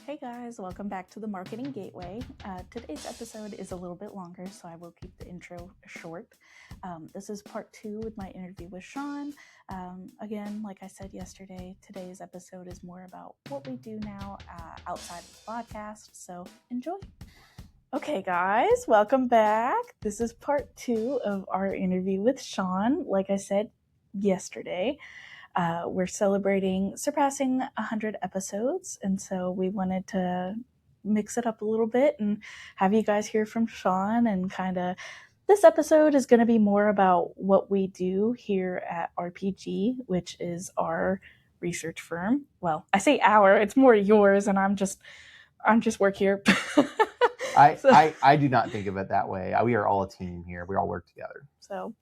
Hey guys, welcome back to the Marketing Gateway. Today's episode is a little bit longer, so I will keep the intro short. This is part 2 with my interview with Sean. Again, like I said yesterday, today's episode is more about what we do now outside of the podcast, so enjoy. Okay guys, welcome back. This is part 2 of our interview with Sean. Like I said yesterday, we're surpassing 100 episodes, and so we wanted to mix it up a little bit and have you guys hear from Sean. And this episode is going to be more about what we do here at RPG, which is our research firm. Well, I say our, it's more yours, and I'm just work here. I do not think of it that way. We are all a team here. We all work together. So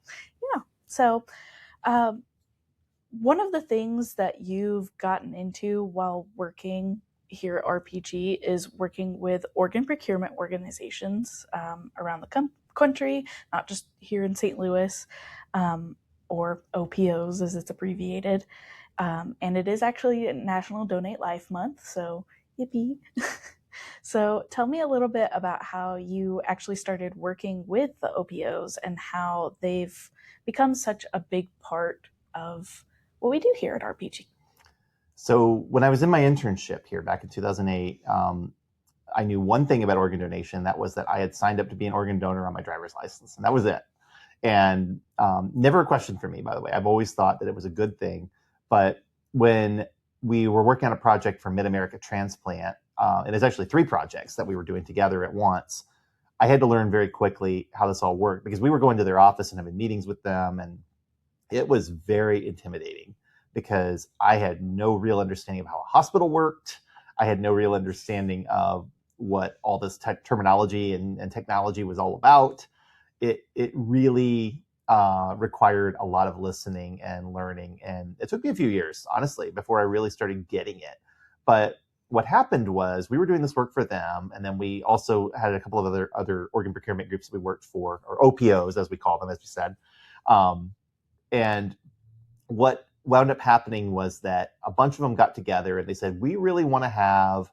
one of the things that you've gotten into while working here at RPG is working with organ procurement organizations around the country, not just here in St. Louis, or OPOs as it's abbreviated. And it is actually National Donate Life Month, so yippee. So tell me a little bit about how you actually started working with the OPOs and how they've become such a big part of what we do here at RPG. So when I was in my internship here back in 2008, I knew one thing about organ donation. That was that I had signed up to be an organ donor on my driver's license, and that was it. And never a question for me, by the way. I've always thought that it was a good thing. But when we were working on a project for Mid-America Transplant, and it's actually 3 projects that we were doing together at once, I had to learn very quickly how this all worked, because we were going to their office and having meetings with them, and it was very intimidating because I had no real understanding of how a hospital worked. I had no real understanding of what all this terminology and technology was all about. It really required a lot of listening and learning, and it took me a few years, honestly, before I really started getting it. But what happened was we were doing this work for them, and then we also had a couple of other organ procurement groups that we worked for, or OPOs as we call them, as we said. And what wound up happening was that a bunch of them got together and they said, we really want to have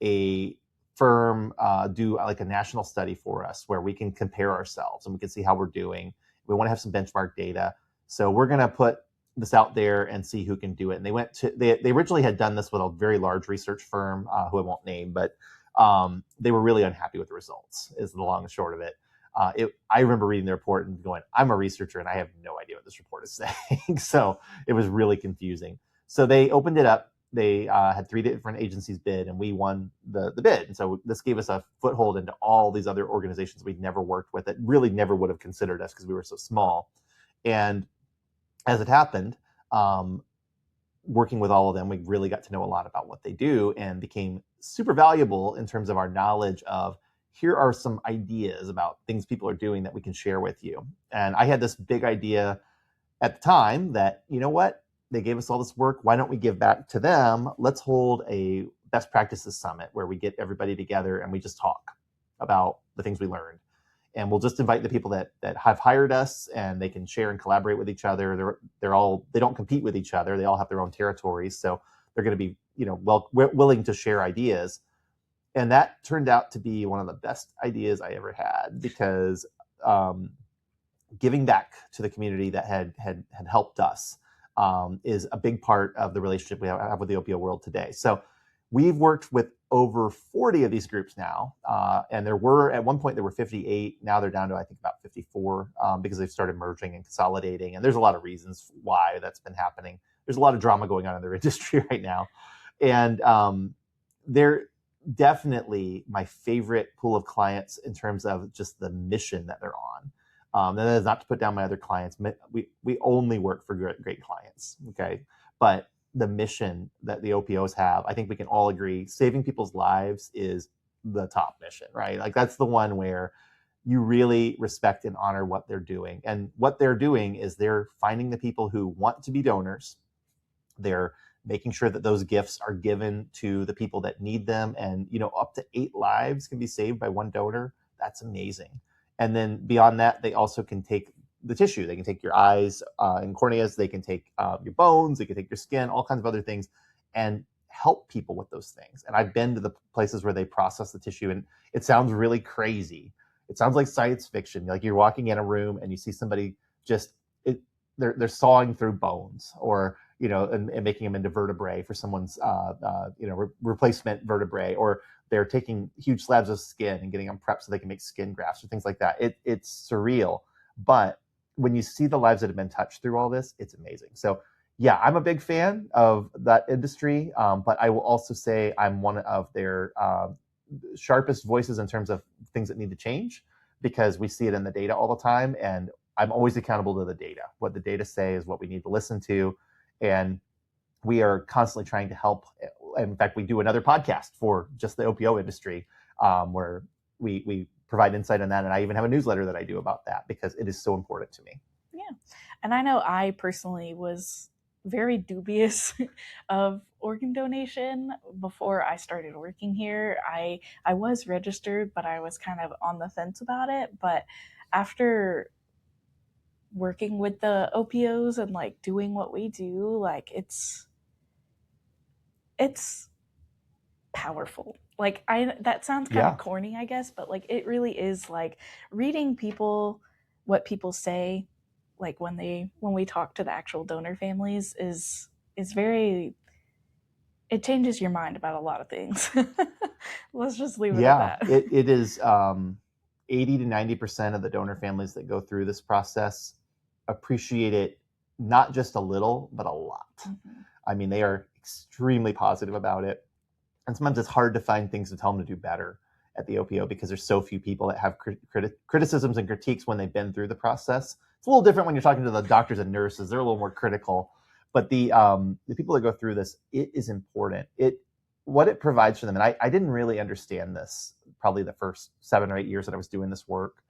a firm do like a national study for us where we can compare ourselves and we can see how we're doing. We want to have some benchmark data. So we're going to put this out there and see who can do it. And they originally had done this with a very large research firm who I won't name, but they were really unhappy with the results, is the long and short of it. I remember reading the report and going, I'm a researcher and I have no idea what this report is saying. So it was really confusing. So they opened it up. They had 3 different agencies bid, and we won the bid. And so this gave us a foothold into all these other organizations we'd never worked with that really never would have considered us because we were so small. And as it happened, working with all of them, we really got to know a lot about what they do and became super valuable in terms of our knowledge of, here are some ideas about things people are doing that we can share with you. And I had this big idea at the time that, you know what, they gave us all this work. Why don't we give back to them? Let's hold a best practices summit where we get everybody together and we just talk about the things we learned. And we'll just invite the people that have hired us, and they can share and collaborate with each other. They don't compete with each other. They all have their own territories. So they're going to be, willing to share ideas. And that turned out to be one of the best ideas I ever had, because giving back to the community that had helped us is a big part of the relationship we have with the OPO world today. So we've worked with over 40 of these groups now. And at one point there were 58. Now they're down to, I think, about 54 because they've started merging and consolidating. And there's a lot of reasons why that's been happening. There's a lot of drama going on in their industry right now. And they're definitely my favorite pool of clients in terms of just the mission that they're on. And that is not to put down my other clients. We only work for great clients, okay? But the mission that the OPOs have, I think we can all agree, saving people's lives is the top mission, right? Like, that's the one where you really respect and honor what they're doing. And what they're doing is they're finding the people who want to be donors. They're making sure that those gifts are given to the people that need them. And, up to 8 lives can be saved by one donor. That's amazing. And then beyond that, they also can take the tissue. They can take your eyes and corneas. They can take your bones. They can take your skin, all kinds of other things. And help people with those things. And I've been to the places where they process the tissue, and it sounds really crazy. It sounds like science fiction. Like you're walking in a room and you see somebody just they're sawing through bones, or and making them into vertebrae for someone's replacement vertebrae, or they're taking huge slabs of skin and getting them prepped so they can make skin grafts or things like that. It's surreal, but when you see the lives that have been touched through all this, it's amazing. So yeah, I'm a big fan of that industry, but I will also say I'm one of their sharpest voices in terms of things that need to change, because we see it in the data all the time, and I'm always accountable to the data. What the data say is what we need to listen to, and we are constantly trying to help. In fact, we do another podcast for just the OPO industry, where we provide insight on that, and I even have a newsletter that I do about that because it is so important to me. Yeah, and I know I personally was very dubious of organ donation before I started working here. I was registered, but I was kind of on the fence about it. But after working with the OPOs and like doing what we do, like it's powerful. Like that sounds kind of corny, I guess, but like it really is. Like reading what people say, like when we talk to the actual donor families, is very, it changes your mind about a lot of things. Let's just leave it at that. It is 80 to 90% of the donor families that go through this process appreciate it, not just a little, but a lot. Mm-hmm. I mean, they are extremely positive about it. And sometimes it's hard to find things to tell them to do better at the OPO because there's so few people that have criticisms and critiques when they've been through the process. It's a little different when you're talking to the doctors and nurses. They're a little more critical. But the people that go through this, it is important. What it provides for them, and I didn't really understand this probably the first 7 or 8 years that I was doing this work,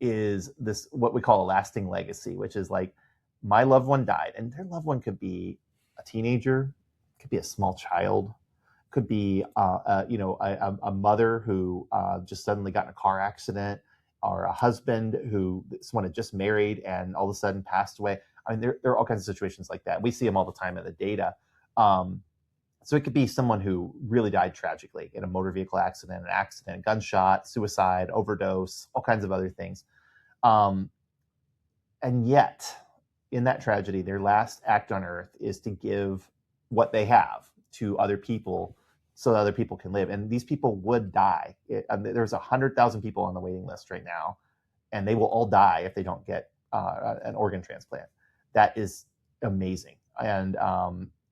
is this what we call a lasting legacy, which is like my loved one died, and their loved one could be a teenager, could be a small child, could be a mother who just suddenly got in a car accident, or a husband who someone had just married and all of a sudden passed away. I mean, there are all kinds of situations like that. We see them all the time in the data. So it could be someone who really died tragically in a motor vehicle accident, gunshot, suicide, overdose, all kinds of other things. And yet, in that tragedy, their last act on earth is to give what they have to other people so that other people can live. And these people would die. There's 100,000 people on the waiting list right now, and they will all die if they don't get an organ transplant. That is amazing. And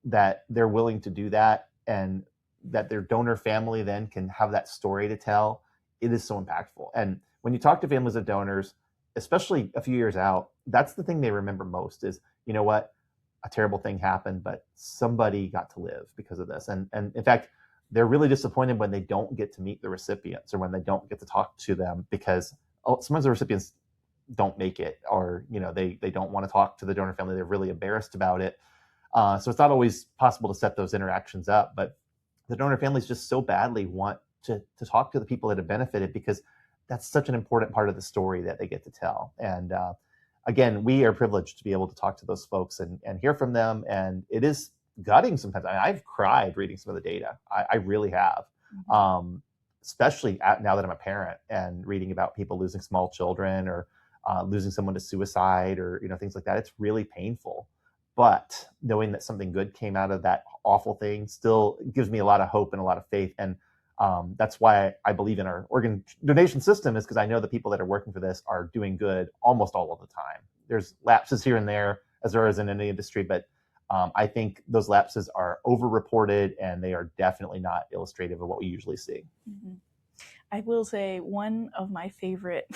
that they're willing to do that, and that their donor family then can have that story to tell. It is so impactful. And when you talk to families of donors, especially a few years out, that's the thing they remember most is, you know what, a terrible thing happened, but somebody got to live because of this. And in fact, they're really disappointed when they don't get to meet the recipients, or when they don't get to talk to them, because sometimes the recipients don't make it, or they don't want to talk to the donor family. They're really embarrassed about it. So it's not always possible to set those interactions up, but the donor families just so badly want to talk to the people that have benefited, because that's such an important part of the story that they get to tell. And again, we are privileged to be able to talk to those folks and hear from them. And it is gutting sometimes. I've cried reading some of the data. I really have, especially now that I'm a parent and reading about people losing small children, or losing someone to suicide, or things like that. It's really painful. But knowing that something good came out of that awful thing still gives me a lot of hope and a lot of faith. And that's why I believe in our organ donation system, is because I know the people that are working for this are doing good almost all of the time. There's lapses here and there, as there is in any industry, but I think those lapses are overreported, and they are definitely not illustrative of what we usually see. Mm-hmm. I will say one of my favorite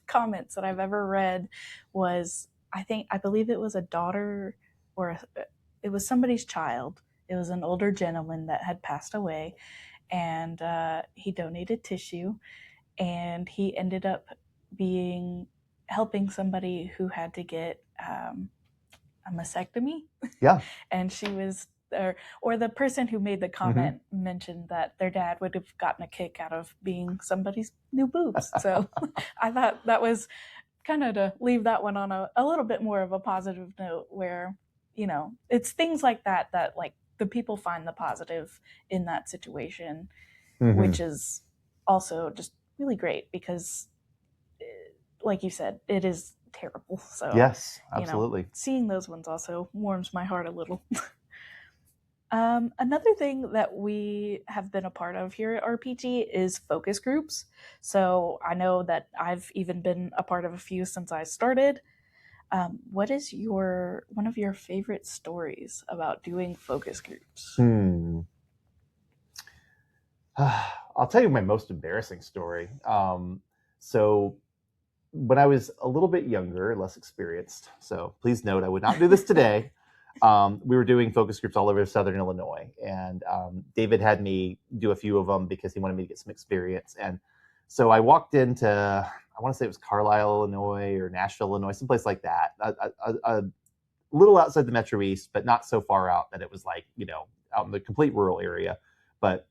comments that I've ever read was, I believe it was a daughter, or it was somebody's child. It was an older gentleman that had passed away, and he donated tissue, and he ended up helping somebody who had to get a mastectomy. Yeah. And she was, or the person who made the comment mentioned that their dad would have gotten a kick out of being somebody's new boobs. So I thought that was kind of to leave that one on a little bit more of a positive note, where it's things like that like the people find the positive in that situation, Mm-hmm. which is also just really great because, like you said, it is terrible. So, Yes, absolutely. seeing those ones also warms my heart a little. Another thing that we have been a part of here at RPT is focus groups. So I know that I've even been a part of a few since I started. What is your one of your favorite stories about doing focus groups? Hmm. I'll tell you my most embarrassing story. So when I was a little bit younger, less experienced, so please note I would not do this today. We were doing focus groups all over Southern Illinois, and David had me do a few of them because he wanted me to get some experience. And so I walked into, I want to say it was Carlisle, Illinois, or Nashville, Illinois, someplace like that, a little outside the Metro East, but not so far out that it was like, out in the complete rural area. But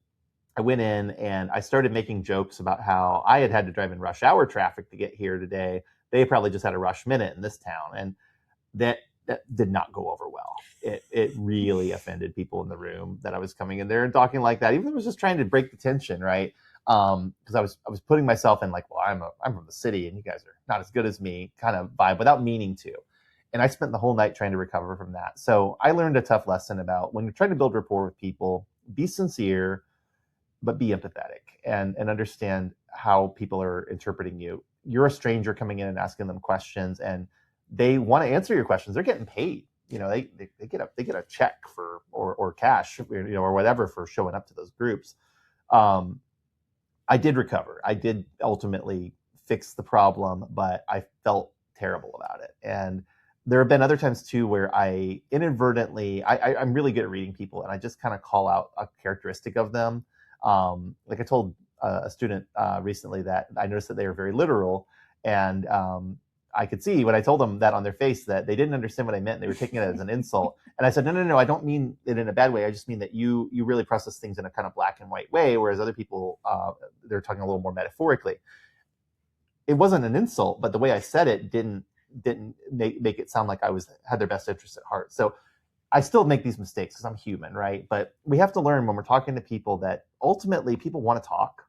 I went in and I started making jokes about how I had to drive in rush hour traffic to get here today. They probably just had a rush minute in this town, and that did not go over well. It really offended people in the room that I was coming in there and talking like that. Even though I was just trying to break the tension, right? Because I was putting myself in like, well, I'm from the city, and you guys are not as good as me, kind of vibe, without meaning to. And I spent the whole night trying to recover from that. So I learned a tough lesson about when you're trying to build rapport with people, be sincere, but be empathetic and understand how people are interpreting you. You're a stranger coming in and asking them questions, and they want to answer your questions. They're getting paid. They get a check for or cash, or whatever, for showing up to those groups. Um, I did recover. I did ultimately fix the problem, but I felt terrible about it. And there have been other times too where I inadvertently, I'm really good at reading people, and I just kind of call out a characteristic of them. Like I told a student recently that I noticed that they were very literal, and I could see when I told them that on their face that they didn't understand what I meant. They were taking it as an insult. And I said, no, I don't mean it in a bad way. I just mean that you really process things in a kind of black and white way, whereas other people, they're talking a little more metaphorically. It wasn't an insult, but the way I said it didn't make it sound like I had their best interest at heart. So I still make these mistakes because I'm human, right? But we have to learn when we're talking to people that ultimately people want to talk.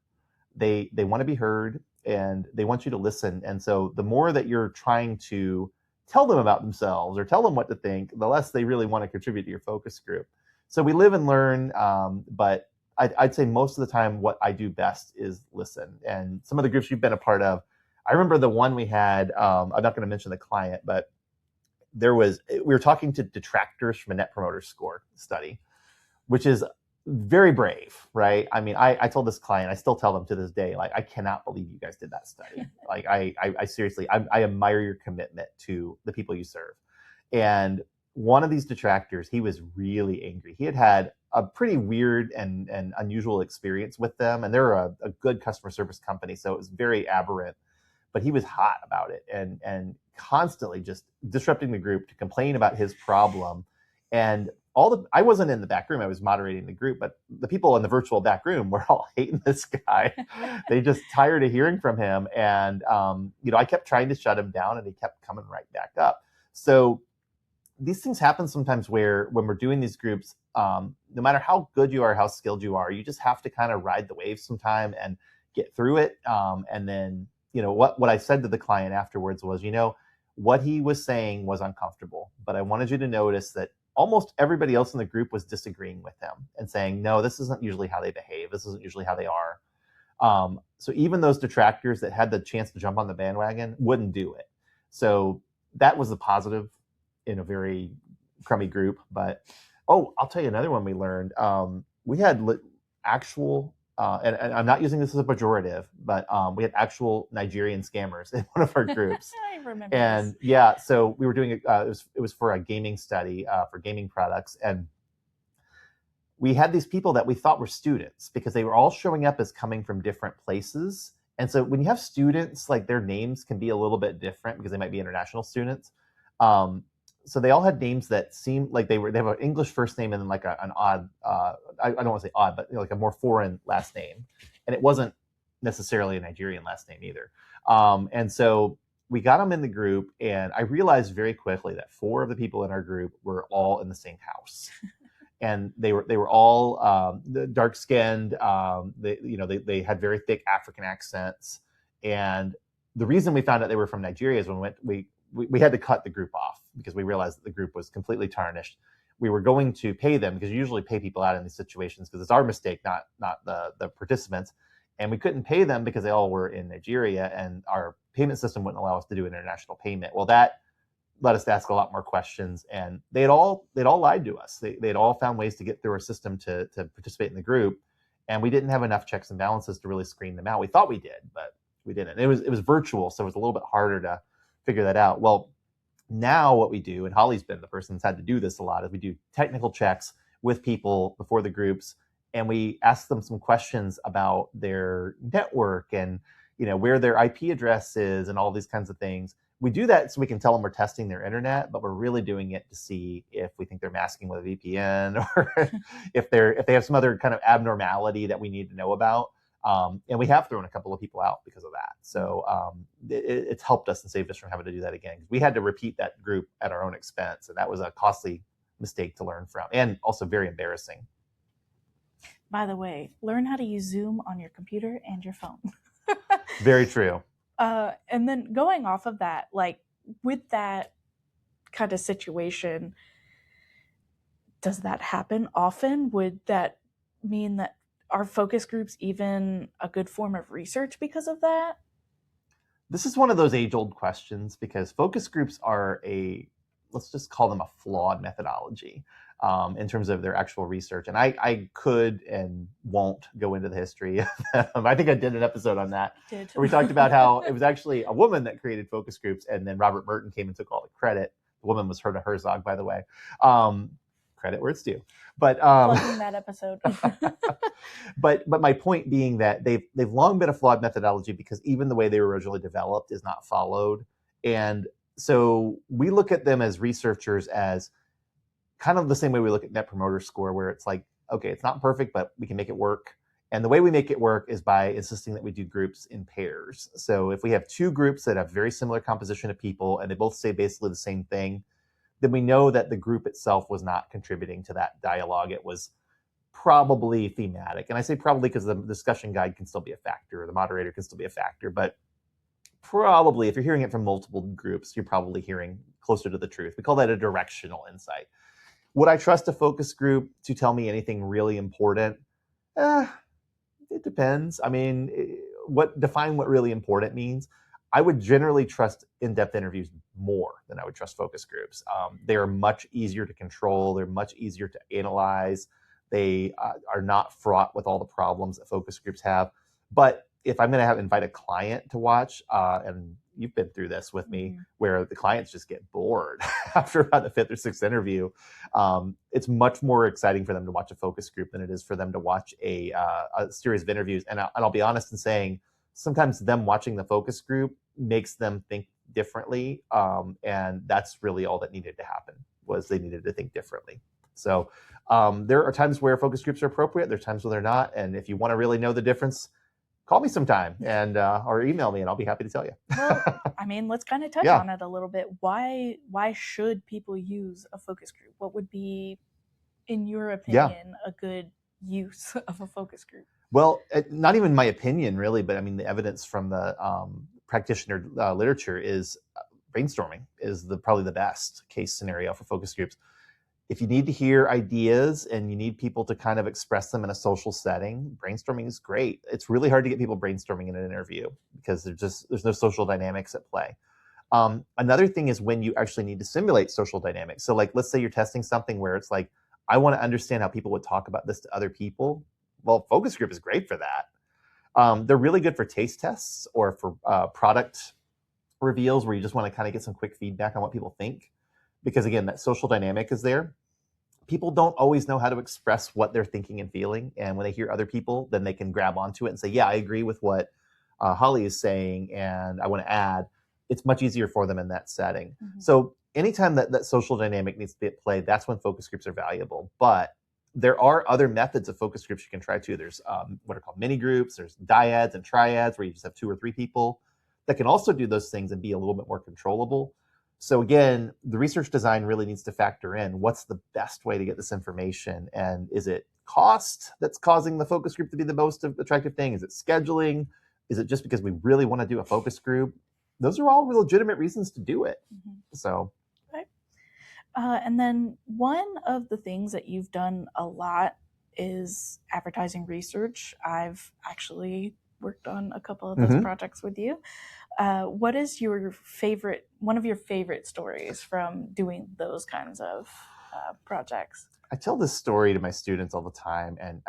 They want to be heard, and they want you to listen. And so the more that you're trying to tell them about themselves or tell them what to think, the less they really want to contribute to your focus group. So we live and learn, but I'd say most of the time what I do best is listen. And some of the groups you've been a part of, I remember the one we had, I'm not going to mention the client, but we were talking to detractors from a net promoter score study, which is very brave, right? I mean, I told this client, I still tell them to this day, like, I cannot believe you guys did that study. Like, I seriously, I admire your commitment to the people you serve. And one of these detractors, he was really angry. He had a pretty weird and unusual experience with them, and they're a good customer service company, so it was very aberrant. But he was hot about it and constantly just disrupting the group to complain about his problem. And I wasn't in the back room, I was moderating the group, but the people in the virtual back room were all hating this guy. They just tired of hearing from him. And I kept trying to shut him down, and he kept coming right back up. So these things happen sometimes where when we're doing these groups, no matter how good you are, how skilled you are, you just have to kind of ride the wave sometime and get through it. And then, what I said to the client afterwards was, what he was saying was uncomfortable, but I wanted you to notice that almost everybody else in the group was disagreeing with him and saying, no, this isn't usually how they behave. This isn't usually how they are. So even those detractors that had the chance to jump on the bandwagon wouldn't do it. So that was a positive in a very crummy group. But I'll tell you another one we learned. We had actual, and I'm not using this as a pejorative, but we had actual Nigerian scammers in one of our groups. I remember And this. yeah, so we were doing it was for a gaming study for gaming products, and we had these people that we thought were students because they were all showing up as coming from different places. And so when you have students, like, their names can be a little bit different because they might be international students. So they all had names that seemed like they have an English first name and then like an odd, I don't want to say odd, but like a more foreign last name. And it wasn't necessarily a Nigerian last name either. And so we got them in the group, and I realized very quickly that 4 of the people in our group were all in the same house. and they were all dark skinned. They had very thick African accents, and the reason we found out they were from Nigeria is when we had to cut the group off because we realized that the group was completely tarnished. We were going to pay them because you usually pay people out in these situations because it's our mistake, not the participants. And we couldn't pay them because they all were in Nigeria, and our payment system wouldn't allow us to do international payment. Well, that led us to ask a lot more questions, and they'd all lied to us. They'd all found ways to get through our system to participate in the group, and we didn't have enough checks and balances to really screen them out. We thought we did, but we didn't. It was virtual, so it was a little bit harder to figure that out. Well, now what we do, and Holly's been the person that's had to do this a lot, is we do technical checks with people before the groups, and we ask them some questions about their network and where their IP address is and all these kinds of things. We do that so we can tell them we're testing their internet, but we're really doing it to see if we think they're masking with a VPN or if they have some other kind of abnormality that we need to know about. And we have thrown a couple of people out because of that. So it's helped us and saved us from having to do that again. We had to repeat that group at our own expense, and that was a costly mistake to learn from, and also very embarrassing. By the way, learn how to use Zoom on your computer and your phone. Very true. And then going off of that, like with that kind of situation, does that happen often? Would that mean that are focus groups even a good form of research because of that? This is one of those age-old questions because focus groups are let's just call them a flawed methodology in terms of their actual research. And I could and won't go into the history of them. I think I did an episode on that. Where we talked about how it was actually a woman that created focus groups, and then Robert Merton came and took all the credit. The woman was Herta Herzog, by the way. Credit where it's due. But plugging that episode. but my point being that they've long been a flawed methodology because even the way they were originally developed is not followed. And so we look at them as researchers as kind of the same way we look at Net Promoter Score, where it's like, okay, it's not perfect, but we can make it work. And the way we make it work is by insisting that we do groups in pairs. So if we have two groups that have very similar composition of people and they both say basically the same thing, then we know that the group itself was not contributing to that dialogue. It was probably thematic. And I say probably because the discussion guide can still be a factor, or the moderator can still be a factor, but probably if you're hearing it from multiple groups, you're probably hearing closer to the truth. We call that a directional insight. Would I trust a focus group to tell me anything really important? It depends. I mean, define what really important means. I would generally trust in-depth interviews more than I would trust focus groups. They are much easier to control. They're much easier to analyze. They are not fraught with all the problems that focus groups have. But if I'm going to invite a client to watch, and you've been through this with me, where the clients just get bored after about the fifth or sixth interview, it's much more exciting for them to watch a focus group than it is for them to watch a series of interviews. And I'll be honest in saying, sometimes them watching the focus group makes them think differently. And that's really all that needed to happen, was they needed to think differently. So there are times where focus groups are appropriate. There's times when they're not. And if you want to really know the difference, call me sometime and or email me, and I'll be happy to tell you. Well, I mean, let's kind of touch on it a little bit. Why should people use a focus group? What would be, in your opinion, a good use of a focus group? Well, not even my opinion, really, but I mean, the evidence from the practitioner literature is brainstorming is probably the best case scenario for focus groups. If you need to hear ideas and you need people to kind of express them in a social setting, brainstorming is great. It's really hard to get people brainstorming in an interview because there's no social dynamics at play. Another thing is when you actually need to simulate social dynamics. So like, let's say you're testing something where it's like, I want to understand how people would talk about this to other people. Well, focus group is great for that. They're really good for taste tests or for product reveals where you just want to kind of get some quick feedback on what people think. Because again, that social dynamic is there. People don't always know how to express what they're thinking and feeling. And when they hear other people, then they can grab onto it and say, yeah, I agree with what Holly is saying, and I want to add. It's much easier for them in that setting. Mm-hmm. So anytime that social dynamic needs to be at play, that's when focus groups are valuable. But there are other methods of focus groups you can try too. There's what are called mini groups. There's dyads and triads where you just have 2 or 3 people that can also do those things and be a little bit more controllable. So again, the research design really needs to factor in what's the best way to get this information, and is it cost that's causing the focus group to be the most attractive thing? Is it scheduling? Is it just because we really want to do a focus group? Those are all legitimate reasons to do it. Mhm. So, Okay. And then one of the things that you've done a lot is advertising research. I've actually worked on a couple of those projects with you. What is one of your favorite stories from doing those kinds of projects? I tell this story to my students all the time, and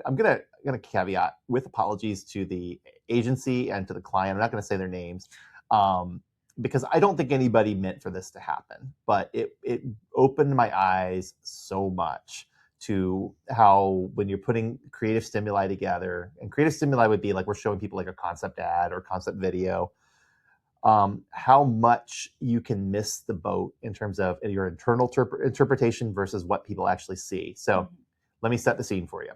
I'm gonna caveat with apologies to the agency and to the client. I'm not gonna say their names, because I don't think anybody meant for this to happen. But it opened my eyes so much to how, when you're putting creative stimuli together, and creative stimuli would be like we're showing people like a concept ad or concept video, how much you can miss the boat in terms of your internal interpretation versus what people actually see. So let me set the scene for you.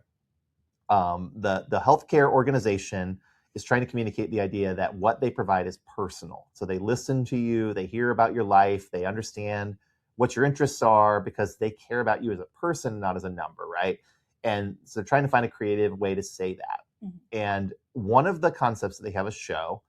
The healthcare organization is trying to communicate the idea that what they provide is personal. So they listen to you, they hear about your life, they understand what your interests are because they care about you as a person, not as a number, right? And so they're trying to find a creative way to say that. Mm-hmm. And one of the concepts that they have a show,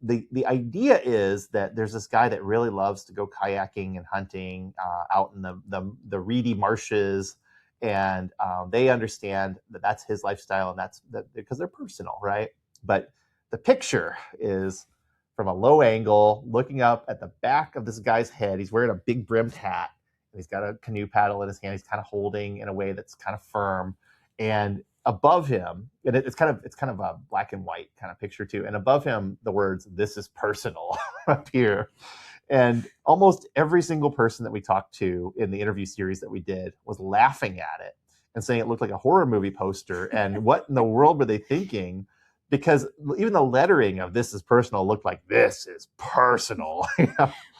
the idea is that there's this guy that really loves to go kayaking and hunting out in the reedy marshes, and they understand that that's his lifestyle, and that's because they're personal, right? But the picture is from a low angle, looking up at the back of this guy's head. He's wearing a big brimmed hat, and he's got a canoe paddle in his hand. He's kind of holding in a way that's kind of firm, and above him, and it's kind of a black and white kind of picture too. And above him, the words "This is personal" appear. And almost every single person that we talked to in the interview series that we did was laughing at it and saying it looked like a horror movie poster. And what in the world were they thinking? Because even the lettering of "This is personal" looked like "This is personal."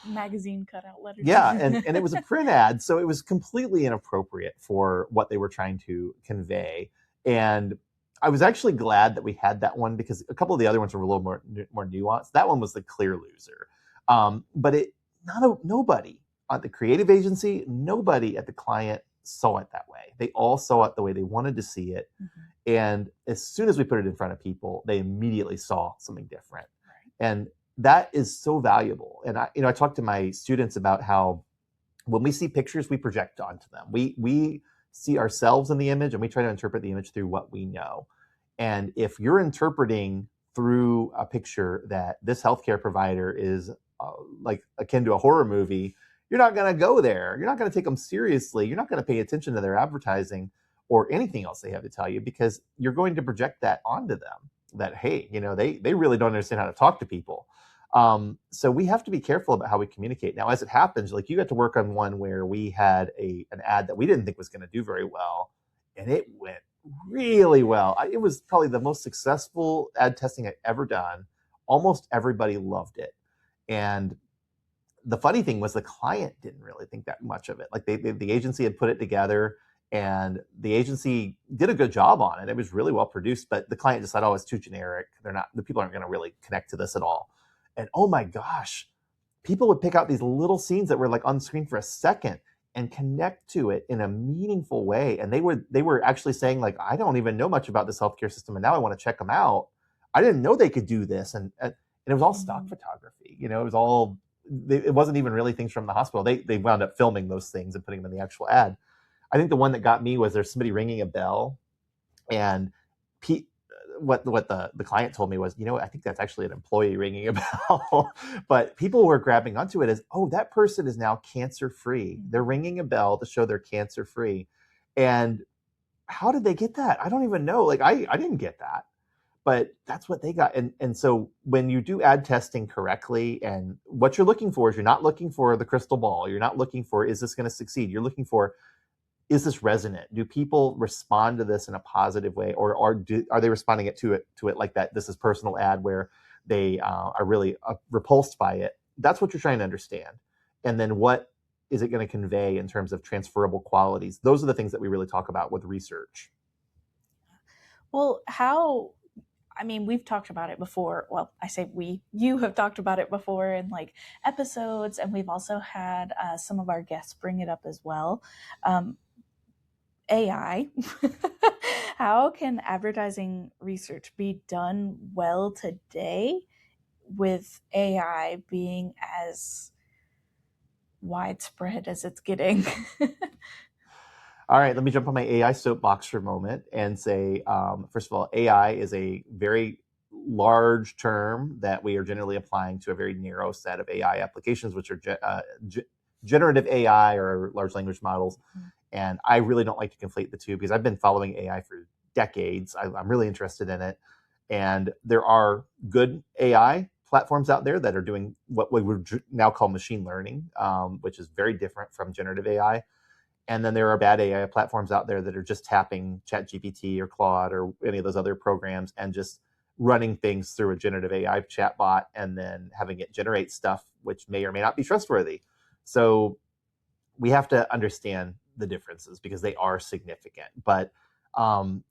Magazine cutout letters. Yeah, and it was a print ad, so it was completely inappropriate for what they were trying to convey. And I was actually glad that we had that one, because a couple of the other ones were a little more nuanced. That one was the clear loser. But nobody at the creative agency, nobody at the client saw it that way. They all saw it the way they wanted to see it. Mm-hmm. And as soon as we put it in front of people, they immediately saw something different. Right. And that is so valuable. And I talk to my students about how when we see pictures, we project onto them. We see ourselves in the image, and we try to interpret the image through what we know. And if you're interpreting through a picture that this healthcare provider is like akin to a horror movie, you're not going to go there. You're not going to take them seriously. You're not going to pay attention to their advertising or anything else they have to tell you, because you're going to project that onto them, that, hey, they really don't understand how to talk to people. So we have to be careful about how we communicate. Now, as it happens, like you got to work on one where we had an ad that we didn't think was going to do very well, and it went really well. It was probably the most successful ad testing I've ever done. Almost everybody loved it. And the funny thing was the client didn't really think that much of it. Like the agency had put it together, and the agency did a good job on it. It was really well produced, but the client just said, "Oh, it's too generic. The people aren't going to really connect to this at all." And oh my gosh, people would pick out these little scenes that were like on screen for a second and connect to it in a meaningful way. And they were actually saying, like, "I don't even know much about this healthcare system, and now I want to check them out. I didn't know they could do this." And it was all stock photography. It was all, it wasn't even really things from the hospital. They wound up filming those things and putting them in the actual ad. I think the one that got me was there's somebody ringing a bell, and what the client told me was, I think that's actually an employee ringing a bell. But people were grabbing onto it as, oh, that person is now cancer free. They're ringing a bell to show they're cancer free. And how did they get that? I don't even know. Like I didn't get that, but that's what they got. And so when you do ad testing correctly, and what you're looking for is, you're not looking for the crystal ball. You're not looking for, is this going to succeed? You're looking for, is this resonant? Do people respond to this in a positive way, or are they responding to it like that? This is personal ad where they are really repulsed by it. That's what you're trying to understand. And then what is it going to convey in terms of transferable qualities? Those are the things that we really talk about with research. Well, I mean, we've talked about it before. Well, I say you have talked about it before in like episodes, and we've also had some of our guests bring it up as well. AI. How can advertising research be done well today with AI being as widespread as it's getting? All right, let me jump on my AI soapbox for a moment and say, first of all, AI is a very large term that we are generally applying to a very narrow set of AI applications, which are generative AI or large language models. And I really don't like to conflate the two because I've been following AI for decades. I'm really interested in it. And there are good AI platforms out there that are doing what we would now call machine learning, which is very different from generative AI. And then there are bad AI platforms out there that are just tapping ChatGPT or Claude or any of those other programs and just running things through a generative AI chatbot and then having it generate stuff which may or may not be trustworthy. So we have to understand the differences because they are significant. But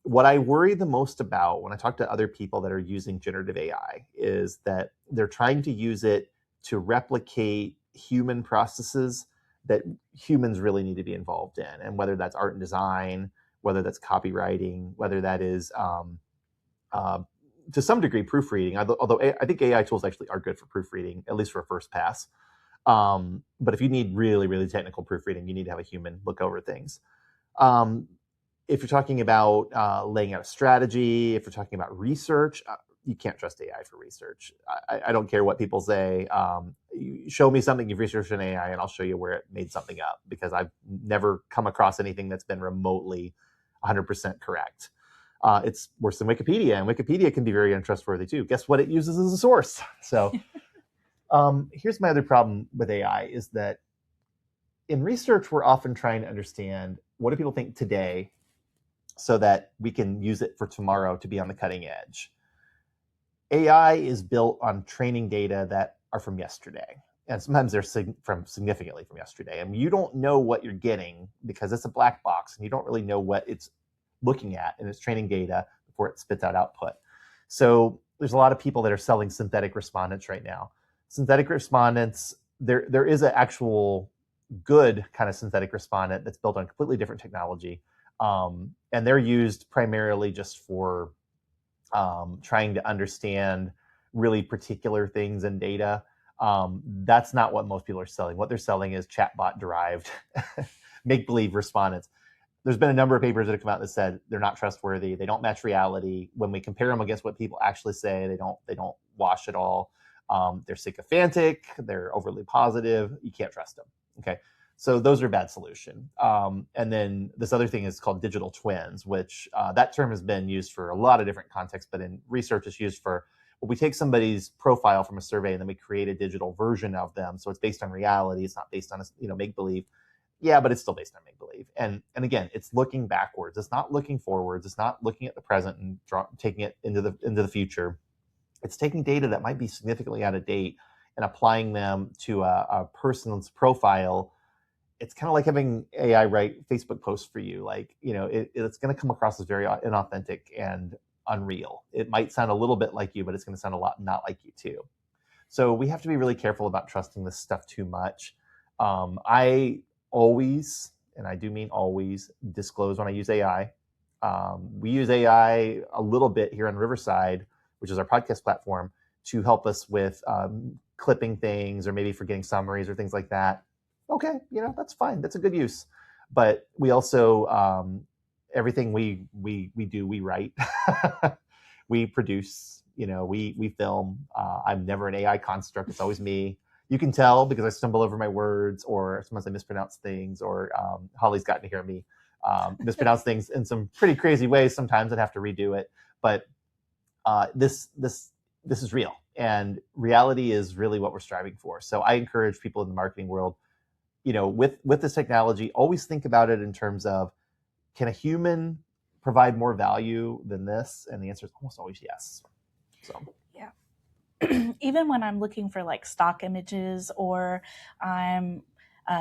what I worry the most about when I talk to other people that are using generative AI is that they're trying to use it to replicate human processes that humans really need to be involved in. And whether that's art and design, whether that's copywriting, whether that is to some degree proofreading, although I think AI tools actually are good for proofreading, at least for a first pass. But if you need really, really technical proofreading, you need to have a human look over things. If you're talking about laying out a strategy, if you're talking about research, you can't trust AI for research. I don't care what people say. Show me something you've researched in AI and I'll show you where it made something up, because I've never come across anything that's been remotely 100% correct. It's worse than Wikipedia, and Wikipedia can be very untrustworthy too. Guess what it uses as a source? So here's my other problem with AI is that in research, we're often trying to understand what do people think today so that we can use it for tomorrow to be on the cutting edge. AI is built on training data that are from yesterday. And sometimes they're significantly from yesterday. And you don't know what you're getting because it's a black box and you don't really know what it's looking at in its training data before it spits out output. So there's a lot of people that are selling synthetic respondents right now. Synthetic respondents, there is an actual good kind of synthetic respondent that's built on completely different technology. And they're used primarily just for trying to understand really particular things in data. That's not what most people are selling. What they're selling is chatbot derived make-believe respondents. There's been a number of papers that have come out that said they're not trustworthy. They don't match reality. When we compare them against what people actually say, they don't wash at all. They're sycophantic. They're overly positive. You can't trust them. Okay. So those are a bad solution. And then this other thing is called digital twins, which that term has been used for a lot of different contexts, but in research it's used for, well, we take somebody's profile from a survey and then we create a digital version of them. So it's based on reality. It's not based on, make-believe. Yeah, but it's still based on make-believe. And again, it's looking backwards. It's not looking forwards. It's not looking at the present and taking it into the future. It's taking data that might be significantly out of date and applying them to a person's profile. It's kind of like having AI write Facebook posts for you. Like, it's going to come across as very inauthentic and unreal. It might sound a little bit like you, but it's going to sound a lot not like you too. So we have to be really careful about trusting this stuff too much. I always, and I do mean always, disclose when I use AI. We use AI a little bit here on Riverside, which is our podcast platform, to help us with clipping things or maybe for getting summaries or things like that. Okay, that's fine. That's a good use. But we also, everything we do, we write, we produce, we film. I'm never an AI construct. It's always me. You can tell because I stumble over my words, or sometimes I mispronounce things, or Holly's gotten to hear me mispronounce things in some pretty crazy ways sometimes and have to redo it. But this is real, and reality is really what we're striving for. So I encourage people in the marketing world, with this technology, always think about it in terms of, can a human provide more value than this? And the answer is almost always yes. So yeah. Even when I'm looking for like stock images, or I'm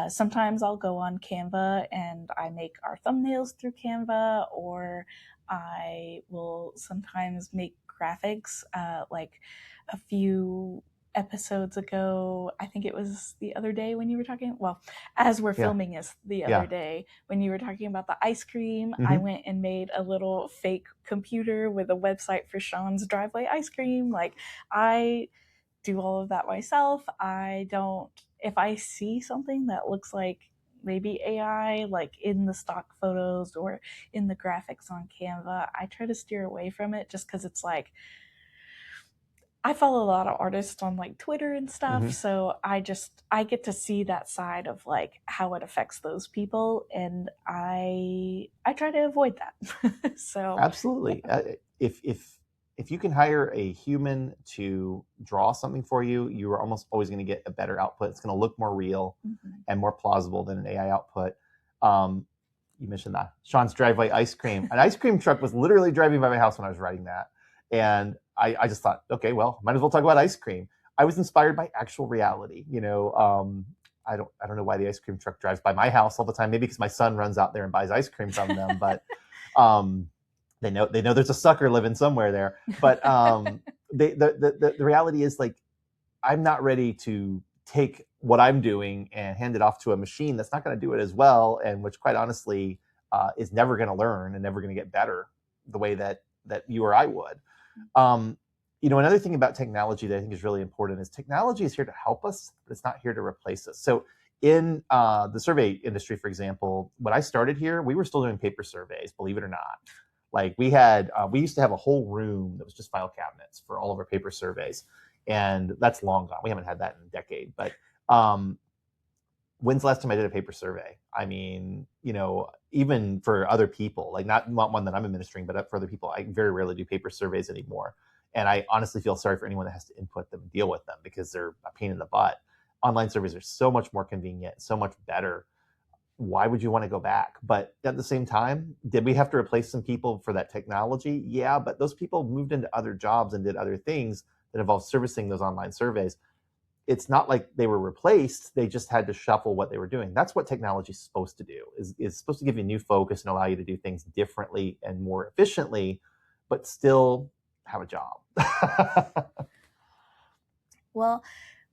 sometimes I'll go on Canva and I make our thumbnails through Canva, or I will sometimes make graphics, like a few episodes ago. I think it was the other day when you were talking, well, as we're Yeah. filming this the other Yeah. day when you were talking about the ice cream. I Mhm. went and made a little fake computer with a website for Sean's driveway ice cream. Like, I do all of that myself. I don't, if I see something that looks like maybe AI, like in the stock photos or in the graphics on Canva, I try to steer away from it just because it's like, I follow a lot of artists on like Twitter and stuff, Mhm. so I get to see that side of like how it affects those people, and I try to avoid that. So Absolutely. yeah. If you can hire a human to draw something for you, you are almost always going to get a better output. It's going to look more real Mhm. and more plausible than an AI output. Um, you mentioned that Sean's driveway ice cream. An ice cream truck was literally driving by my house when I was writing that, and I just thought, okay, well, might as well talk about ice cream. I was inspired by actual reality. I don't know why the ice cream truck drives by my house all the time. Maybe because my son runs out there and buys ice cream from them, but um, they know there's a sucker living somewhere there. But the reality is, like, I'm not ready to take what I'm doing and hand it off to a machine that's not going to do it as well, and which, quite honestly, is never going to learn and never going to get better the way that you or I would. Um, Another thing about technology that I think is really important is technology is here to help us, but it's not here to replace us. So in the survey industry, for example, when I started here, we were still doing paper surveys, believe it or not. Like, we used to have a whole room that was just file cabinets for all of our paper surveys, and that's long gone. We haven't had that in a decade. But um, when's the last time I did a paper survey? I mean, even for other people, like not one that I'm administering, but for other people, I very rarely do paper surveys anymore. And I honestly feel sorry for anyone that has to input them and deal with them, because they're a pain in the butt. Online surveys are so much more convenient, so much better. Why would you want to go back? But at the same time, did we have to replace some people for that technology? Yeah, but those people moved into other jobs and did other things that involved servicing those online surveys. It's not like they were replaced. They just had to shuffle what they were doing. That's what technology is supposed to do, is supposed to give you new focus and allow you to do things differently and more efficiently, but still have a job. Well,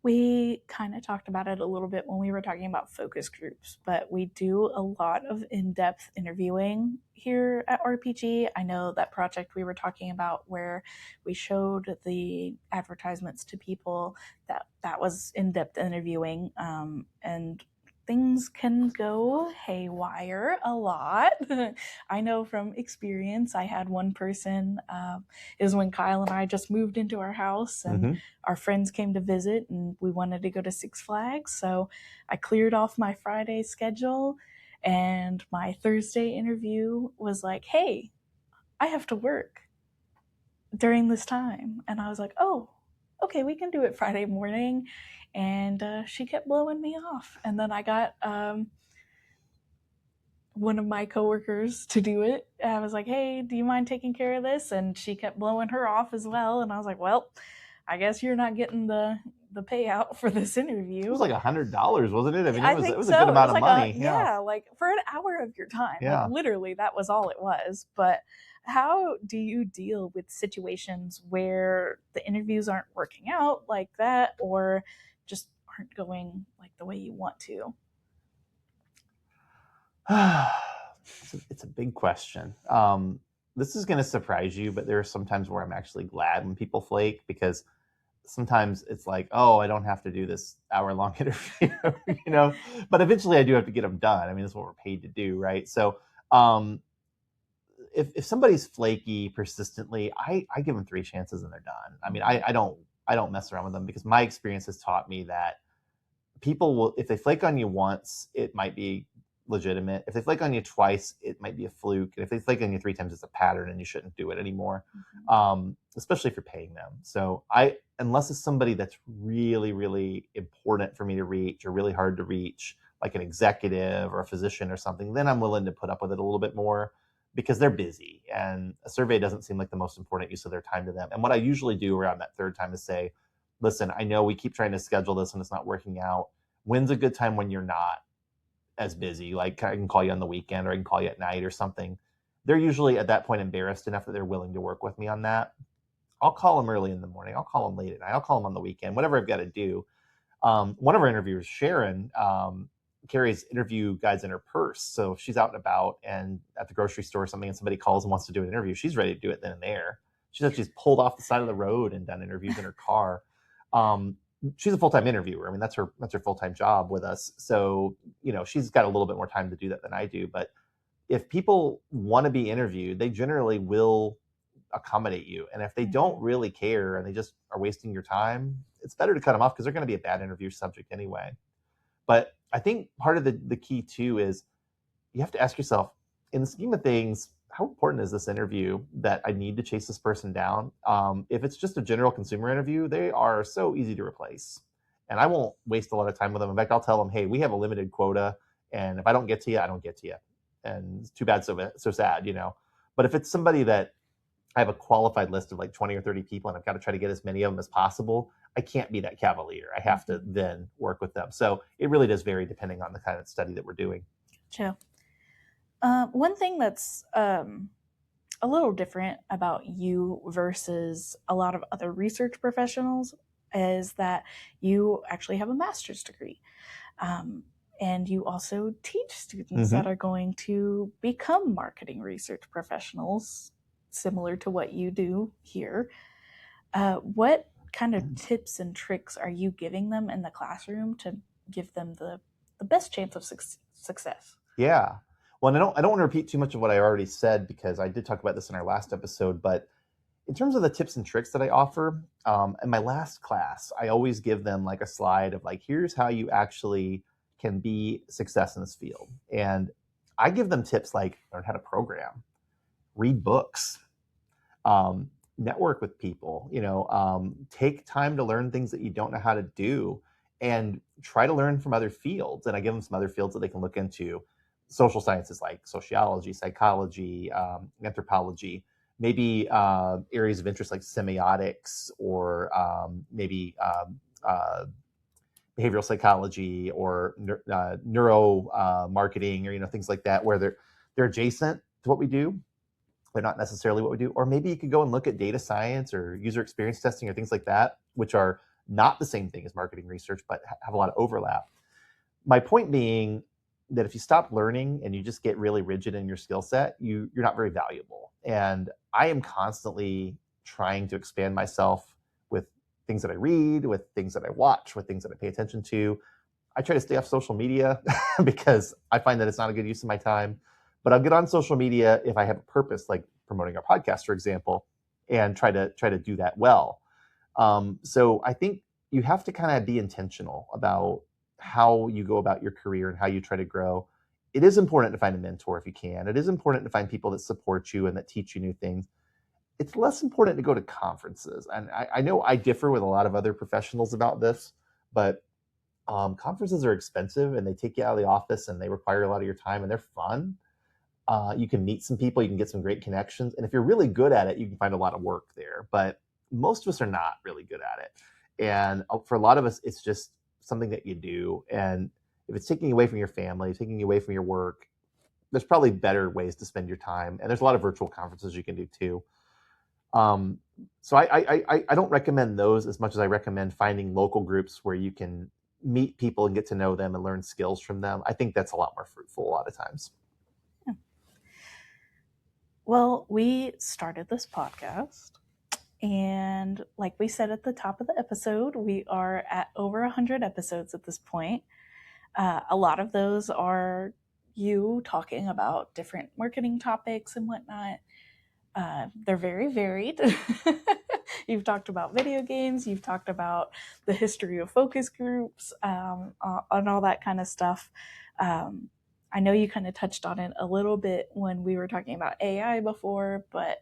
we kind of talked about it a little bit when we were talking about focus groups, but we do a lot of in-depth interviewing here at RPG. I know that project we were talking about where we showed the advertisements to people, that was in-depth interviewing, and things can go haywire a lot. I know from experience. I had one person, it was when Kyle and I just moved into our house, and Mm-hmm. our friends came to visit and we wanted to go to Six Flags. So I cleared off my Friday schedule, and my Thursday interview was like, hey, I have to work during this time. And I was like, oh, okay, we can do it Friday morning. And she kept blowing me off. And then I got one of my coworkers to do it. I was like, hey, do you mind taking care of this? And she kept blowing her off as well. And I was like, well, I guess you're not getting the payout for this It interview. was like $100, wasn't it? I mean, I it was think a so. good It amount was of like money. yeah, like for an hour of your time. Yeah. Like literally that was all it was. But how do you deal with situations where the interviews aren't working out like that, or just aren't going like the way you want to? It's a big question. This is going to surprise you, but there are some times where I'm actually glad when people flake, because sometimes it's like, oh, I don't have to do this hour-long interview, but eventually I do have to get them done. I mean, that's what we're paid to do, right? So um, if somebody's flaky persistently, I give them 3 chances and they're done. I mean, I don't mess around with them, because my experience has taught me that people will, if they flake on you once, it might be legitimate. If they flake on you twice, it might be a fluke. And if they flake on you 3 times, it's a pattern and you shouldn't do it anymore. Especially if you're paying them. So unless it's somebody that's really, really important for me to reach or really hard to reach, like an executive or a physician or something, then I'm willing to put up with it a little bit more, because they're busy and a survey doesn't seem like the most important use of their time to them. And what I usually do around that third time is say, listen, I know we keep trying to schedule this and it's not working out. When's a good time when you're not as busy? Like, I can call you on the weekend, or I can call you at night or something. They're usually at that point embarrassed enough that they're willing to work with me on that. I'll call them early in the morning. I'll call them late at night. I'll call them on the weekend, whatever I've got to do. One of our interviewers, Sharon, carries interview guides in her purse. So if she's out and about and at the grocery store or something, and somebody calls and wants to do an interview, she's ready to do it then and there. She's pulled off the side of the road and done interviews in her car. She's a full-time interviewer. I mean, that's her full-time job with us. So, she's got a little bit more time to do that than I do. But if people want to be interviewed, they generally will accommodate you. And if they don't really care and they just are wasting your time, it's better to cut them off because they're going to be a bad interview subject anyway. But I think part of the key too is you have to ask yourself, in the scheme of things, how important is this interview that I need to chase this person down? If it's just a general consumer interview, they are so easy to replace. And I won't waste a lot of time with them. In fact, I'll tell them, hey, we have a limited quota. And if I don't get to you, I don't get to you. And it's too bad, so sad, But if it's somebody that I have a qualified list of like 20 or 30 people and I've got to try to get as many of them as possible, I can't be that cavalier. I have to then work with them. So it really does vary depending on the kind of study that we're doing. Gotcha. One thing that's a little different about you versus a lot of other research professionals is that you actually have a master's degree. And you also teach students that are going to become marketing research professionals, similar to what you do here. What kind of tips and tricks are you giving them in the classroom to give them the best chance of success? Yeah. Well, I don't want to repeat too much of what I already said because I did talk about this in our last episode, but in terms of the tips and tricks that I offer, in my last class, I always give them like a slide of like, here's how you actually can be success in this field. And I give them tips like learn how to program, read books, network with people, take time to learn things that you don't know how to do and try to learn from other fields. And I give them some other fields that they can look into. Social sciences like sociology, psychology, anthropology, maybe areas of interest like semiotics or maybe behavioral psychology or neuro marketing or things like that where they're adjacent to what we do. They're not necessarily what we do. Or maybe you could go and look at data science or user experience testing or things like that, which are not the same thing as marketing research, but have a lot of overlap. My point being that if you stop learning and you just get really rigid in your skill set, you're not very valuable. And I am constantly trying to expand myself with things that I read, with things that I watch, with things that I pay attention to. I try to stay off social media because I find that it's not a good use of my time. But I'll get on social media if I have a purpose, like promoting our podcast, for example, and try to do that well. So I think you have to kind of be intentional about how you go about your career and how you try to grow. It is important to find a mentor if you can. It is important to find people that support you and that teach you new things. It's less important to go to conferences. And I know I differ with a lot of other professionals about this, but conferences are expensive and they take you out of the office and they require a lot of your time and they're fun. You can meet some people, you can get some great connections. And if you're really good at it, you can find a lot of work there. But most of us are not really good at it. And for a lot of us, it's just something that you do. And if it's taking you away from your family, taking you away from your work, there's probably better ways to spend your time. And there's a lot of virtual conferences you can do too. So I don't recommend those as much as I recommend finding local groups where you can meet people and get to know them and learn skills from them. I think that's a lot more fruitful a lot of times. Yeah. Well, we started this podcast. And like we said at the top of the episode, we are at over 100 episodes at this point. A lot of those are you talking about different marketing topics and whatnot. They're very varied. You've talked about video games. You've talked about the history of focus groups and all that kind of stuff. I know you kind of touched on it a little bit when we were talking about AI before, but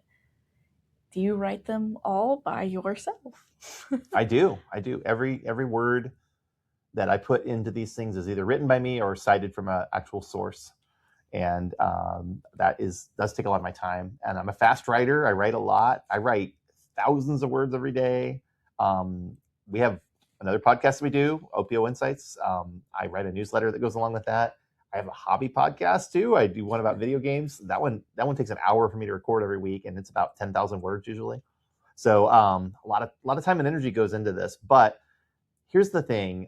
do you write them all by yourself? I do. Every word that I put into these things is either written by me or cited from an actual source. And that does take a lot of my time. And I'm a fast writer. I write a lot. I write thousands of words every day. We have another podcast we do, Opio Insights. I write a newsletter that goes along with that. I have a hobby podcast too. I do one about video games. That one takes an hour for me to record every week, and it's about 10,000 words usually. So a lot of time and energy goes into this. But here's the thing.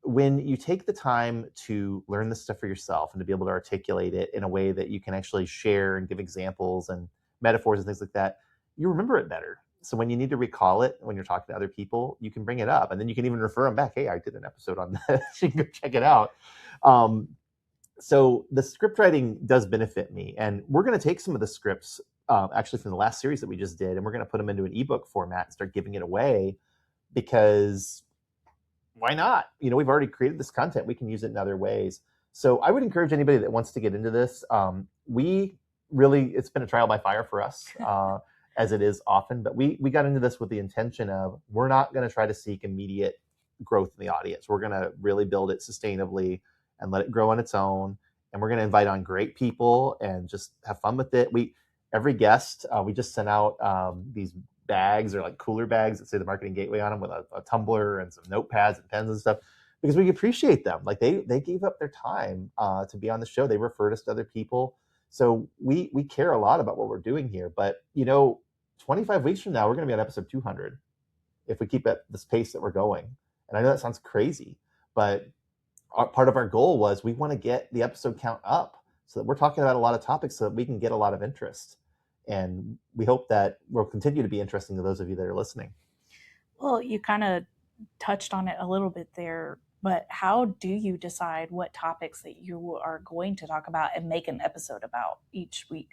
When you take the time to learn this stuff for yourself and to be able to articulate it in a way that you can actually share and give examples and metaphors and things like that, you remember it better. So when you need to recall it, when you're talking to other people, you can bring it up, and then you can even refer them back. Hey, I did an episode on this. You can go check it out. So the script writing does benefit me, and we're going to take some of the scripts actually from the last series that we just did, and we're going to put them into an ebook format and start giving it away, because why not? We've already created this content. We can use it in other ways. So I would encourage anybody that wants to get into this. It's been a trial by fire for us, as it is often, but we got into this with the intention of, we're not going to try to seek immediate growth in the audience. We're going to really build it sustainably and let it grow on its own. And we're going to invite on great people and just have fun with it. Every guest, we just sent out these bags, or like cooler bags that say the Marketing Gateway on them, with a tumbler and some notepads and pens and stuff, because we appreciate them. Like they gave up their time to be on the show. They referred us to other people. So we care a lot about what we're doing here. But 25 weeks from now, we're going to be on episode 200 if we keep at this pace that we're going. And I know that sounds crazy, but part of our goal was, we want to get the episode count up so that we're talking about a lot of topics so that we can get a lot of interest. And we hope that will continue to be interesting to those of you that are listening. Well, you kind of touched on it a little bit there, but how do you decide what topics that you are going to talk about and make an episode about each week?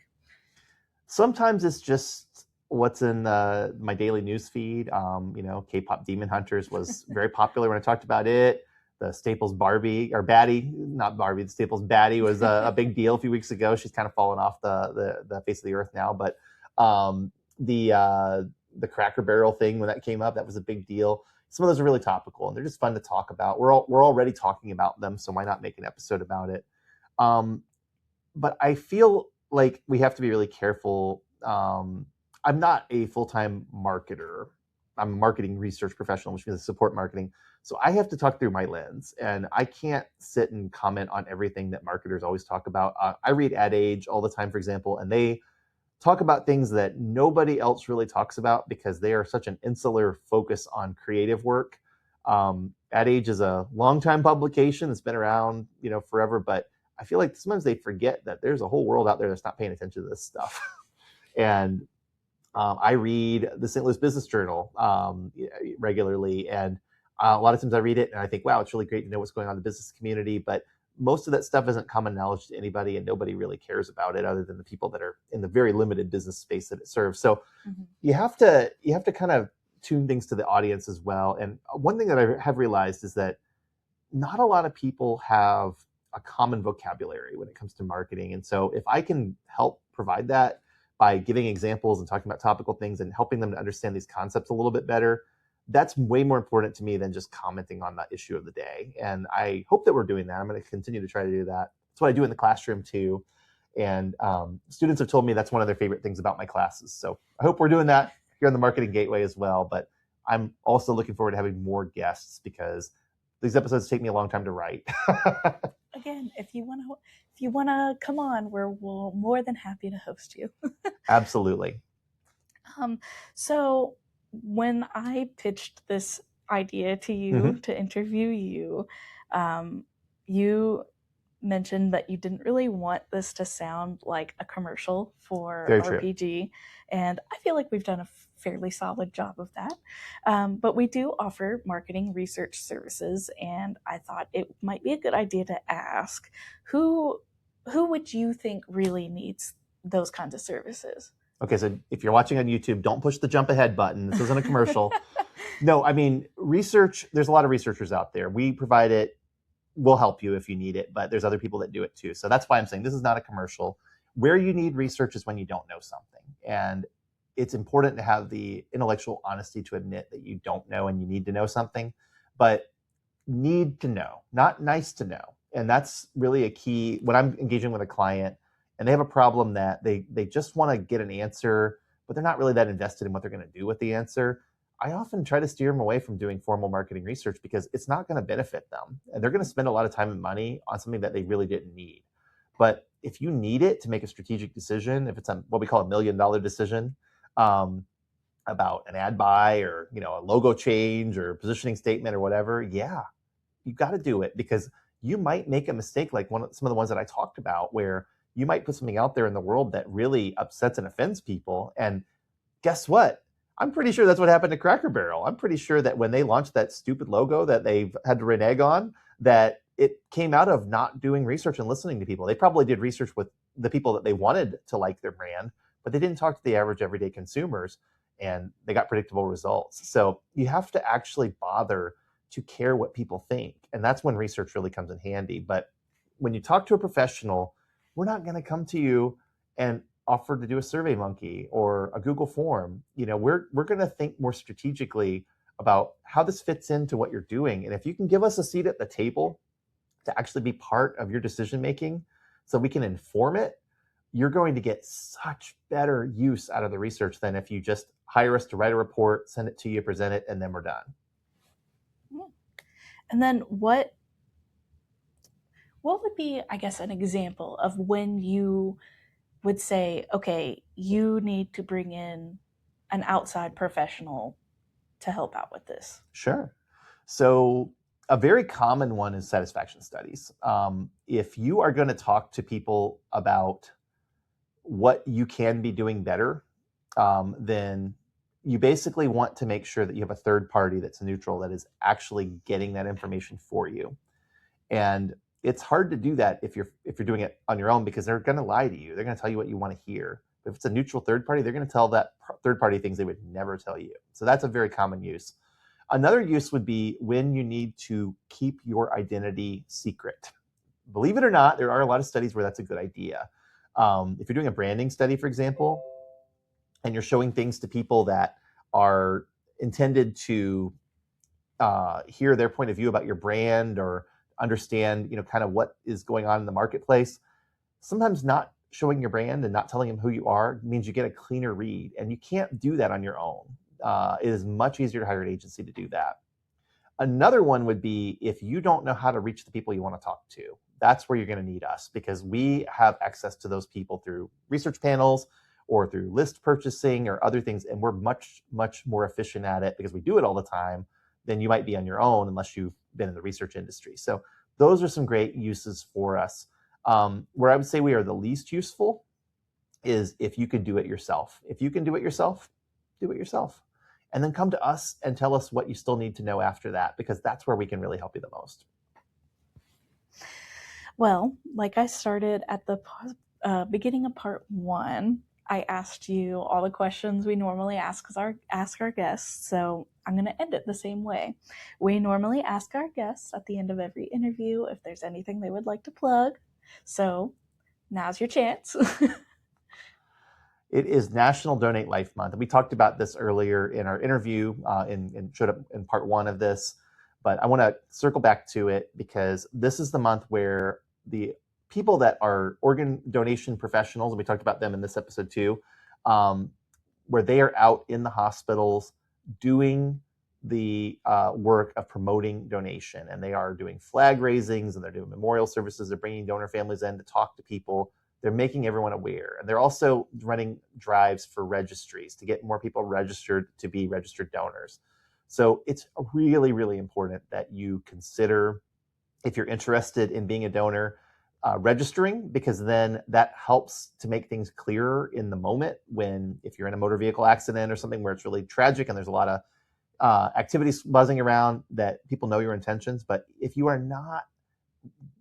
Sometimes it's just what's in my daily news feed. K-pop Demon Hunters was very popular when I talked about it. The Staples Barbie, or Baddie, not Barbie, the Staples Baddie was a big deal a few weeks ago. She's kind of fallen off the face of the earth now. But the Cracker Barrel thing, when that came up, that was a big deal. Some of those are really topical, and they're just fun to talk about. We're already talking about them, so why not make an episode about it? But I feel like we have to be really careful. I'm not a full-time marketer. I'm a marketing research professional, which means I support marketing. So I have to talk through my lens, and I can't sit and comment on everything that marketers always talk about. I read Ad Age all the time, for example, and they talk about things that nobody else really talks about because they are such an insular focus on creative work. Ad Age is a long-time publication. It's been around, forever, but I feel like sometimes they forget that there's a whole world out there that's not paying attention to this stuff. And I read the St. Louis Business Journal regularly, and a lot of times I read it and I think, wow, it's really great to know what's going on in the business community, but most of that stuff isn't common knowledge to anybody, and nobody really cares about it other than the people that are in the very limited business space that it serves. So you have to kind of tune things to the audience as well. And one thing that I have realized is that not a lot of people have a common vocabulary when it comes to marketing. And so if I can help provide that by giving examples and talking about topical things and helping them to understand these concepts a little bit better, that's way more important to me than just commenting on that issue of the day. And I hope that we're doing that. I'm going to continue to try to do that. That's what I do in the classroom too. And students have told me that's one of their favorite things about my classes. So I hope we're doing that here on the Marketing Gateway as well. But I'm also looking forward to having more guests, because these episodes take me a long time to write. Again, if you want to come on, we're more than happy to host you. Absolutely. So when I pitched this idea to you to interview you, you mentioned that you didn't really want this to sound like a commercial for RPG. And I feel like we've done a fairly solid job of that. But we do offer marketing research services, and I thought it might be a good idea to ask, who would you think really needs those kinds of services? Okay, so if you're watching on YouTube, don't push the jump ahead button. This isn't a commercial. No, I mean, research, there's a lot of researchers out there. We provide it. We'll help you if you need it, but there's other people that do it too. So that's why I'm saying this is not a commercial. Where you need research is when you don't know something. And it's important to have the intellectual honesty to admit that you don't know and you need to know something, but need to know, not nice to know. And that's really a key when I'm engaging with a client and they have a problem that they just want to get an answer, but they're not really that invested in what they're going to do with the answer. I often try to steer them away from doing formal marketing research because it's not going to benefit them. And they're going to spend a lot of time and money on something that they really didn't need. But if you need it to make a strategic decision, if it's what we call $1 million decision, about an ad buy or, a logo change or positioning statement or whatever, yeah, you got to do it, because you might make a mistake like some of the ones that I talked about, where you might put something out there in the world that really upsets and offends people. And guess what? I'm pretty sure that's what happened to Cracker Barrel. I'm pretty sure that when they launched that stupid logo that they've had to renege on, that it came out of not doing research and listening to people. They probably did research with the people that they wanted to like their brand, but they didn't talk to the average everyday consumers, and they got predictable results. So you have to actually bother to care what people think. And that's when research really comes in handy. But when you talk to a professional, we're not going to come to you and offer to do a Survey Monkey or a Google form. We're going to think more strategically about how this fits into what you're doing. And if you can give us a seat at the table to actually be part of your decision making so we can inform it, you're going to get such better use out of the research than if you just hire us to write a report, send it to you, present it, and then we're done. And then what would be, I guess, an example of when you would say, okay, you need to bring in an outside professional to help out with this? Sure. So a very common one is satisfaction studies. If you are going to talk to people about what you can be doing better, then you basically want to make sure that you have a third party that's neutral, that is actually getting that information for you. And it's hard to do that if you're doing it on your own, because they're going to lie to you. They're going to tell you what you want to hear. But if it's a neutral third party, they're going to tell that third party things they would never tell you. So that's a very common use. Another use would be when you need to keep your identity secret. Believe it or not, there are a lot of studies where that's a good idea. If you're doing a branding study, for example, and you're showing things to people that are intended to hear their point of view about your brand or understand, kind of what is going on in the marketplace, sometimes not showing your brand and not telling them who you are means you get a cleaner read, and you can't do that on your own. It is much easier to hire an agency to do that. Another one would be if you don't know how to reach the people you want to talk to. That's where you're going to need us, because we have access to those people through research panels or through list purchasing or other things, and we're much, much more efficient at it because we do it all the time than you might be on your own unless you've been in the research industry. So those are some great uses for us. Where I would say we are the least useful is if you could do it yourself. If you can do it yourself, do it yourself. And then come to us and tell us what you still need to know after that, because that's where we can really help you the most. Well, like I started at the beginning of part 1, I asked you all the questions we normally ask our guests. So I'm going to end it the same way. We normally ask our guests at the end of every interview if there's anything they would like to plug. So now's your chance. It is National Donate Life Month. And we talked about this earlier in our interview and showed up in part 1 of this. But I want to circle back to it because this is the month where the people that are organ donation professionals, and we talked about them in this episode too, where they are out in the hospitals doing the work of promoting donation. And they are doing flag raisings, and they're doing memorial services. They're bringing donor families in to talk to people. They're making everyone aware. And they're also running drives for registries to get more people registered to be registered donors. So it's really, really important that you consider, if you're interested in being a donor, registering, because then that helps to make things clearer in the moment if you're in a motor vehicle accident or something where it's really tragic and there's a lot of activities buzzing around, that people know your intentions. But if you are not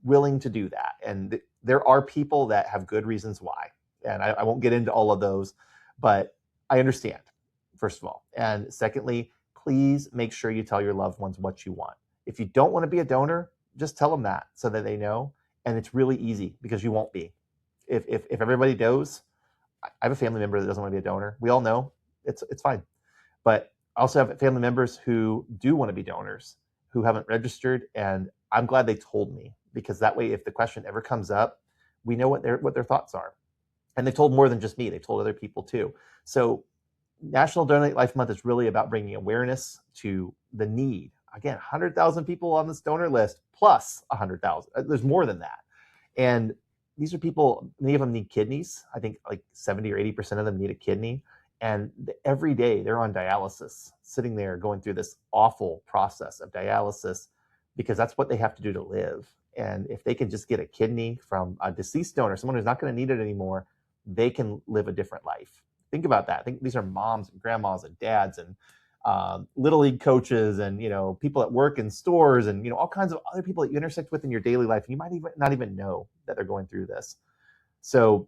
willing to do that, and there are people that have good reasons why, and I won't get into all of those, but I understand, first of all. And secondly, please make sure you tell your loved ones what you want. If you don't want to be a donor, just tell them that so that they know. And it's really easy, because you won't be. If everybody knows, I have a family member that doesn't want to be a donor. We all know it's fine. But I also have family members who do want to be donors, who haven't registered, and I'm glad they told me, because that way, if the question ever comes up, we know what their thoughts are. And they told more than just me. They told other people too. So National Donate Life Month is really about bringing awareness to the need. Again, 100,000 people on this donor list, plus 100,000. There's more than that. And these are people, many of them need kidneys. I think like 70 or 80% of them need a kidney. And every day they're on dialysis, sitting there going through this awful process of dialysis because that's what they have to do to live. And if they can just get a kidney from a deceased donor, someone who's not going to need it anymore, they can live a different life. Think about that. I think these are moms and grandmas and dads and little league coaches and people at work in stores and all kinds of other people that you intersect with in your daily life. And you might even not even know that they're going through this. So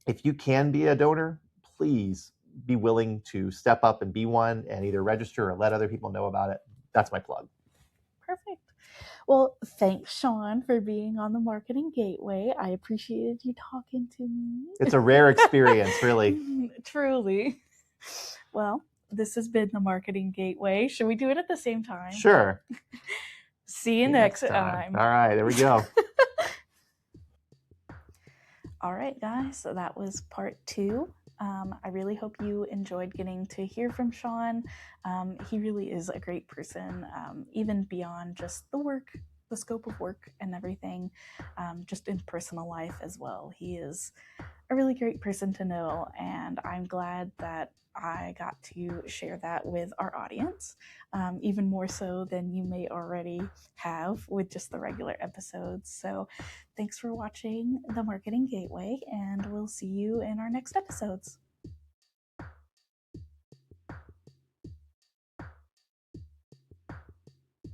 if you can be a donor, please be willing to step up and be one and either register or let other people know about it. That's my plug. Perfect. Well, thanks, Sean, for being on the Marketing Gateway. I appreciated you talking to me. It's a rare experience, really. Truly. Well, this has been the Marketing Gateway. Should we do it at the same time? Sure. See you next time. All right, there we go. All right, guys, so that was part 2. I really hope you enjoyed getting to hear from Sean. He really is a great person, even beyond just the scope of work and everything, just in personal life as well. He is a really great person to know, and I'm glad that I got to share that with our audience, even more so than you may already have with just the regular episodes. So thanks for watching the Marketing Gateway, and we'll see you in our next episodes.